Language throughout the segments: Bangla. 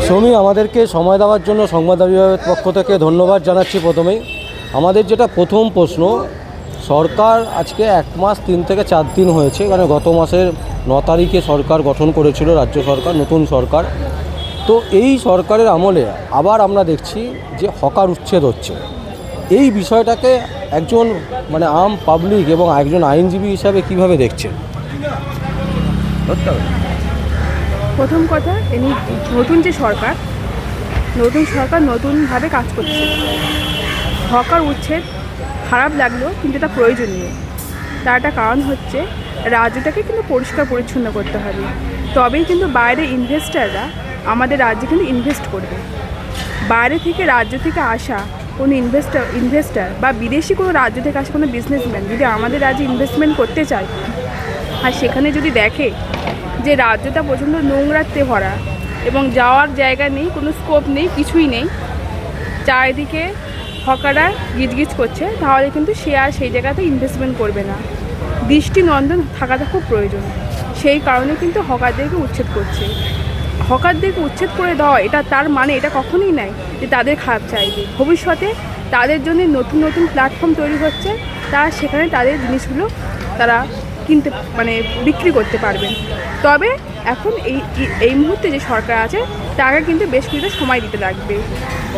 সমী আমাদেরকে সময় দেওয়ার জন্য সংবাদ বিভাগের পক্ষ থেকে ধন্যবাদ জানাচ্ছি। প্রথমেই আমাদের যেটা প্রথম প্রশ্ন, সরকার আজকে 1 মাস 3 থেকে 4 দিন হয়েছে, মানে গত মাসের 9 তারিখে সরকার গঠন করেছিল, রাজ্য সরকার, নতুন সরকার। তো এই সরকারের আমলে আবার আমরা দেখছি যে হকার উচ্ছেদ হচ্ছে। এই বিষয়টাকে একজন মানে আম পাবলিক এবং একজন আইনজীবী হিসাবে কিভাবে দেখছেন? প্রথম কথা, নতুন সরকার নতুনভাবে কাজ করছে। হকার উচ্ছেদ খারাপ লাগলো, কিন্তু এটা প্রয়োজনীয়। তার একটা কারণ হচ্ছে রাজ্যটাকে কিন্তু পরিষ্কার পরিচ্ছন্ন করতে হবে, তবেই কিন্তু বাইরে ইনভেস্টাররা আমাদের রাজ্যে কিন্তু ইনভেস্ট করবে। বাইরে থেকে রাজ্য থেকে আসা কোনো ইনভেস্টার বা বিদেশি কোনো রাজ্য থেকে আসা কোনো বিজনেসম্যান যদি আমাদের রাজ্যে ইনভেস্টমেন্ট করতে চায়, আর সেখানে যদি দেখে যে রাজ্যটা প্রচণ্ড নোংরাতে ভরা এবং যাওয়ার জায়গা নেই, কোনো স্কোপ নেই, কিছুই নেই, চারিদিকে হকাররা গিজগিজ করছে, তাহলে কিন্তু সে আর সেই জায়গাতে ইনভেস্টমেন্ট করবে না। দৃষ্টিনন্দন থাকাটা খুব প্রয়োজন। সেই কারণে কিন্তু হকারদেরকে উচ্ছেদ করছে। হকারদেরকে উচ্ছেদ করে দেওয়া এটা তার মানে এটা কখনোই নয় যে তাদের খারাপ চাইবে। ভবিষ্যতে তাদের জন্য নতুন নতুন প্ল্যাটফর্ম তৈরি হচ্ছে, তারা সেখানে তাদের জিনিসগুলো তারা কিনতে বিক্রি করতে পারবেন। তবে এখন এই মুহূর্তে যে সরকার আছে তাকে কিন্তু বেশ কিছুটা সময় দিতে লাগবে।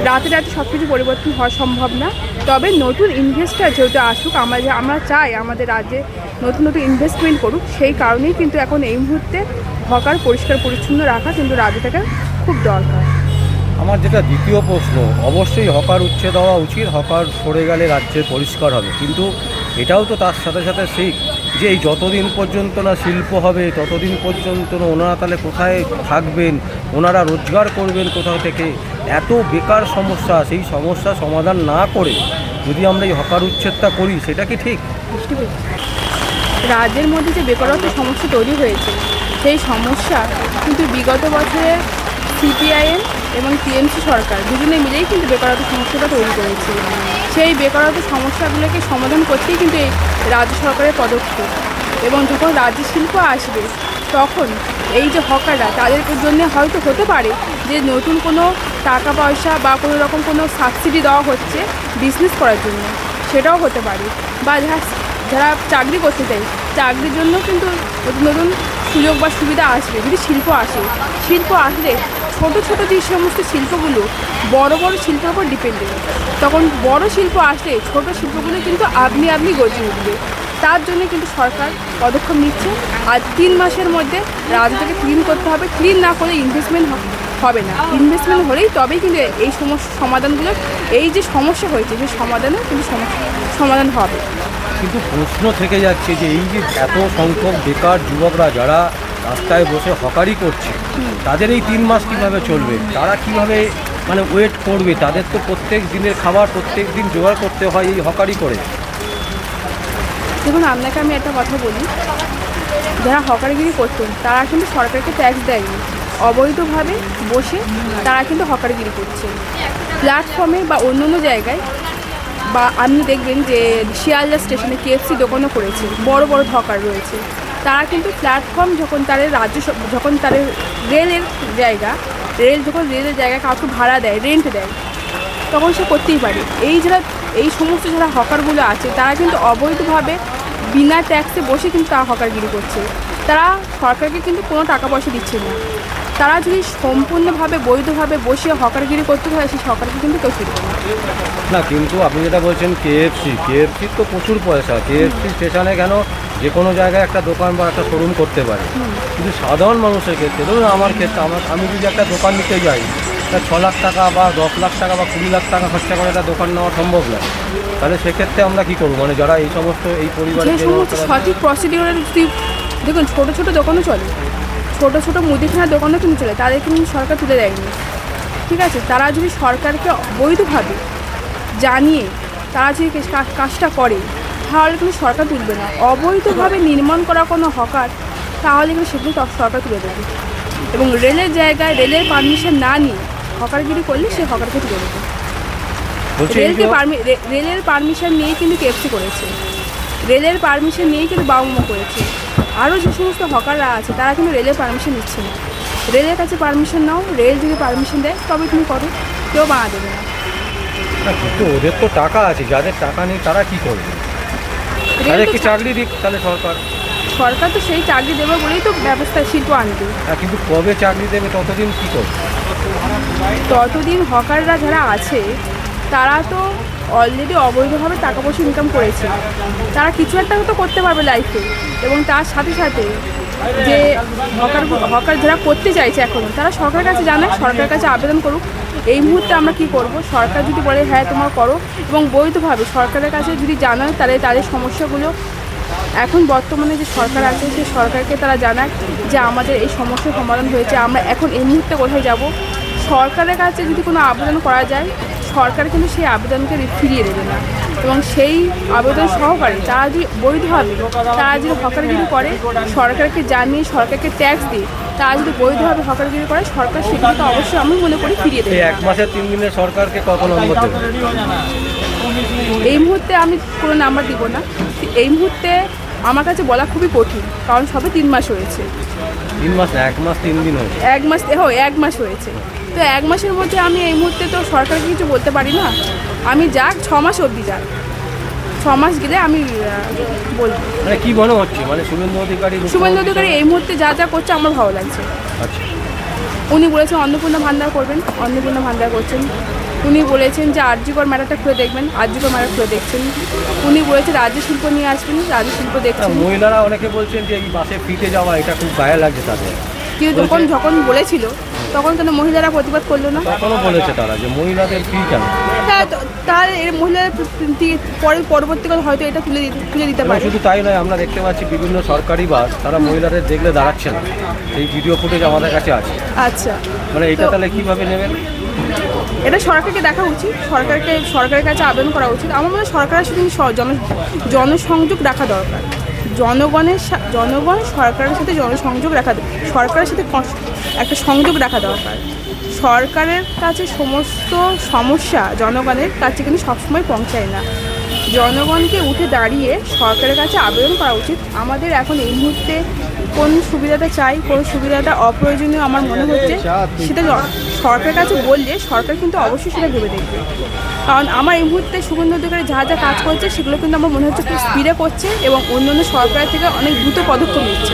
রাতে সব কিছু পরিবর্তন হওয়া সম্ভব না। তবে নতুন ইনভেস্টার যেহেতু আসুক, আমরা চাই আমাদের রাজ্যে নতুন নতুন ইনভেস্টমেন্ট করুক। সেই কারণেই কিন্তু এখন এই মুহূর্তে হকার পরিষ্কার পরিচ্ছন্ন রাখা কিন্তু রাজ্যটাকে খুব দরকার। আমার যেটা দ্বিতীয় প্রশ্ন, অবশ্যই হকার উচ্ছেদ হওয়া উচিত, হকার সরে গেলে রাজ্যে পরিষ্কার হবে, কিন্তু এটাও তো তার সাথে সাথে ঠিক যে এই যতদিন পর্যন্ত না শিল্প হবে ততদিন পর্যন্ত না ওনারা তাহলে কোথায় থাকবেন, ওনারা রোজগার করবেন কোথাও থেকে? এত বেকার সমস্যা, সেই সমস্যা সমাধান না করে যদি আমরা এই হকার উচ্ছেদটা করি, সেটা কি ঠিক? রাজ্যের মধ্যে যে বেকারত্ব সমস্যা তৈরি হয়েছে, সেই সমস্যা কিন্তু বিগত বছরে সিপিআইএম এবং টিএমসি সরকার দুজনে মিলেই কিন্তু বেকারত্ব সমস্যাটা তৈরি করেছে। সেই বেকারত্ব সমস্যাগুলোকে সমাধান করতেই কিন্তু এই রাজ্য সরকারের পদক্ষেপ। এবং যখন রাজ্য শিল্প আসবে, তখন এই যে হকাররা, তাদের জন্য হয়তো হতে পারে যে নতুন কোনো টাকা পয়সা বা কোনো রকম কোনো সাবসিডি দেওয়া হচ্ছে বিজনেস করার জন্য, সেটাও হতে পারে। বা যারা চাকরি করতে চায়, চাকরির জন্য কিন্তু নতুন নতুন সুযোগ বা সুবিধা আসবে যদি শিল্প আসে। শিল্প আসলে ছোটো ছোটো যে সমস্ত শিল্পগুলো বড় বড় শিল্পের উপর ডিপেন্ডেন্ট, তখন বড় শিল্প আসলে ছোট শিল্পগুলো কিন্তু আপনি গর্জে উঠবে। তার জন্য কিন্তু সরকার পদক্ষেপ নিচ্ছে। আর 3 মাসের মধ্যে রাজ্যটাকে ক্লিন করতে হবে। ক্লিন না করে ইনভেস্টমেন্ট হবে না। ইনভেস্টমেন্ট হলেই তবেই কিন্তু এই সমাধানগুলো, এই যে সমস্যা হয়েছে সেই সমাধানও কিন্তু সমাধান হবে। কিন্তু প্রশ্ন থেকে যাচ্ছে যে এই যে এত সংখ্যক বেকার যুবকরা যারা রাস্তায় বসে হকারি করছে, তাদের এই 3 মাস কীভাবে চলবে? তারা কিভাবে ওয়েট করবে? তাদের তো প্রত্যেক দিনের খাবার প্রত্যেক দিন জোগাড় করতে হয় এই হকারি করে। দেখুন, আপনাকে আমি একটা কথা বলি, যারা হকারিগিরি করতেন তারা কিন্তু সরকারকে ট্যাক্স দেয়নি, অবৈধভাবে বসে তারা কিন্তু হকারিগিরি করছে প্ল্যাটফর্মে বা অন্য জায়গায়। বা আপনি দেখবেন যে শিয়ালদা স্টেশনে কেএফসি দোকানও করেছে, বড় বড় হকার রয়েছে। তারা কিন্তু প্ল্যাটফর্ম যখন তাদের যখন তাদের রেলের জায়গা কাউকে ভাড়া দেয়, রেন্ট দেয়, তখন সে করতেই পারে। এই সমস্ত যারা হকারগুলো আছে, তারা কিন্তু অবৈধভাবে বিনা ট্যাক্সে বসে কিন্তু তারা হকারগিরি করছে। তারা সরকারকে কিন্তু কোনো টাকা পয়সা দিচ্ছে না। তারা যদি সম্পূর্ণভাবে বৈধভাবে বসে হকারগিরি করতে হয়, সেই সরকারকে কিন্তু কেউ ফিরবে না। কিন্তু আপনি যেটা বলছেন কেএফসি তো প্রচুর পয়সা। কেএফসি স্টেশনে কেন যে কোনো জায়গায় একটা দোকান বা একটা শোরুম করতে পারে, কিন্তু সাধারণ মানুষের ক্ষেত্রে, ধরুন আমার ক্ষেত্রে, আমি যদি একটা দোকান নিতে যাই, তা 6 লাখ টাকা বা 10 লাখ টাকা বা 20 লাখ টাকা খরচা করে একটা দোকান নেওয়া সম্ভব নয়। তাহলে সেক্ষেত্রে আমরা কী করবো? যারা এই সমস্ত এই পরিবারের সঠিক প্রসিডিওরের যদি দেখুন, ছোটো ছোটো দোকানও চলে, ছোটো ছোটো মুদিখানার দোকানও কিন্তু চলে, তাদেরকে কিন্তু সরকার তুলে দেয়নি। ঠিক আছে, তারা যদি সরকারকে বৈধভাবে জানিয়ে তারা যদি কাজটা করে, তাহলে কিন্তু সরকার তুলবে না। অবৈধভাবে নির্মাণ করা কোনো হকার, তাহলে কিন্তু সেগুলো সরকার তুলে দেবে। এবং রেলের জায়গায় রেলের পারমিশন না নিয়ে হকারগিরি করলে সে হকারকে তুলে দেবে। রেলের পারমিশন নিয়েই কিন্তু কেএফসি করেছে, রেলের পারমিশন নিয়েই কিন্তু বাউমো করেছে। আরও যে সমস্ত হকাররা আছে তারা কিন্তু রেলের পারমিশন নিচ্ছে না। রেলের কাছে পারমিশন নাও, রেল যদি পারমিশন দেয় তবে তুমি করো, কেউ বাধা দেবে না। না কিন্তু ওদের তো টাকা আছে, যাদের টাকা নেই তারা কি করবে? রেল তো তাদেরকে চাকরি দিক তাহলে সরকার। সরকার তো সেই চাকরি দেবে বলেই তো ব্যবস্থা শিল্প আনবে। হ্যাঁ কিন্তু কবে চাকরি দেবে ততদিন কী করবে? ততদিন হকাররা যারা আছে তারা তো অলরেডি অবৈধভাবে টাকা পয়সা ইনকাম করেছে, তারা কিছু একটা তো করতে পারবে লাইফে। এবং তার সাথে সাথে যে হকার যারা করতে চাইছে এখনও, তারা সরকারের কাছে জানায়, সরকারের কাছে আবেদন করুক। এই মুহূর্তে আমরা কি করব, সরকার যদি বলে হ্যাঁ তোমরা করো এবং বৈধভাবে সরকারের কাছে যদি জানায়, তাহলে তাদের সমস্যাগুলো এখন বর্তমানে যে সরকার আছে সেই সরকারকে তারা জানায় যে আমাদের এই সমস্যার সমাধান হয়েছে, আমরা এখন এই মুহূর্তে কোথায় যাব। সরকারের কাছে যদি কোনো আবেদন করা যায়, সরকার কিন্তু সেই আবেদনকে ফিরিয়ে দেবে না। এবং সেই আবেদন সহকারে তারা যদি বৈধভাবে, তারা যদি হকারগিরি করে, সরকারকে জানিয়ে, সরকারকে ট্যাক্স দিয়ে তারা যদি বৈধভাবে হকারগিরি করে, সরকার সেগুলোকে অবশ্যই আমি মনে করি ফিরিয়ে দেবে। এই 1 মাসের 3 দিনে সরকারকে কত নম্বর দেবে? এই মুহূর্তে আমি কোনো নাম্বার দিব না। এই মুহূর্তে আমার কাছে বলা খুবই কঠিন, কারণ সবে 3 মাস হয়েছে। 3 মাস না, 1 মাস 3 দিন হয়েছে। 1 মাস হয়েছে। তো 1 মাসের মধ্যে আমি এই মুহূর্তে তো সরকারকে কিছু বলতে পারি না। আমি যাক 6 মাস অবধি যাক, 6 মাস গেলে আমি বলবো। মানে কি মনে হচ্ছে, মানে শুভেন্দু অধিকারী এই মুহূর্তে যা যা করছে আমার ভালো লাগছে। আচ্ছা, উনি বলেছেন অন্নপূর্ণা ভান্ডার করবেন, অন্নপূর্ণা ভান্ডার করছেন। উনি বলেছেন যে আরজিকর ম্যাটারটা খুলে দেখবেন, আরজিকর ম্যাটার খুলে দেখছেন। উনি বলেছেন রাজ্য শিল্প নিয়ে আসবেন, রাজ্য শিল্প দেখছেন। মহিলারা অনেকে বলছেন যে এই বাসে ফিটে যাওয়া এটা খুব গায়ে লাগছে তাদের। কিন্তু যখন বলেছিল তখন কেন মহিলারা প্রতিবাদ করলো না? তখনও বলেছে তারা যে মহিলাদের ফি কেন। হ্যাঁ, তাহলে এর মহিলারা পরবর্তীকালে হয়তো এটা তুলে দিতে পারে। শুধু তাই নয়, আমরা দেখতে পাচ্ছি বিভিন্ন সরকারি বাস তারা মহিলাদের দেখলে দাঁড়াচ্ছে না, এই ভিডিও ফুটেজ আমাদের কাছে আছে। আচ্ছা, মানে এটা তাহলে কিভাবে নেবেন? এটা সরকারকে দেখা উচিত, সরকারের কাছে আবেদন করা উচিত। আমার মনে হয় সরকারের সাথে জনসংযোগ রাখা দরকার। জনগণ সরকারের সাথে জনসংযোগ সরকারের সাথে একটা সংযোগ রাখা দরকার। সরকারের কাছে সমস্ত সমস্যা জনগণের কাছে কিন্তু সবসময় পৌঁছায় না। জনগণকে উঠে দাঁড়িয়ে সরকারের কাছে আবেদন করা উচিত। আমাদের এখন এই মুহূর্তে কোন সুবিধাটা চাই, কোন সুবিধাটা অপ্রয়োজনীয় আমার মনে হচ্ছে, সেটা সরকারের কাছে বললে সরকার কিন্তু অবশ্যই সেটা ভেবে দেখবে। কারণ আমার এই মুহূর্তে শুভেন্দু অধিকারী যা যা কাজ করছে সেগুলো কিন্তু আমার মনে হচ্ছে খুব স্পিডে করছে এবং অন্যান্য সরকারের থেকে অনেক দ্রুত পদক্ষেপ নিচ্ছে।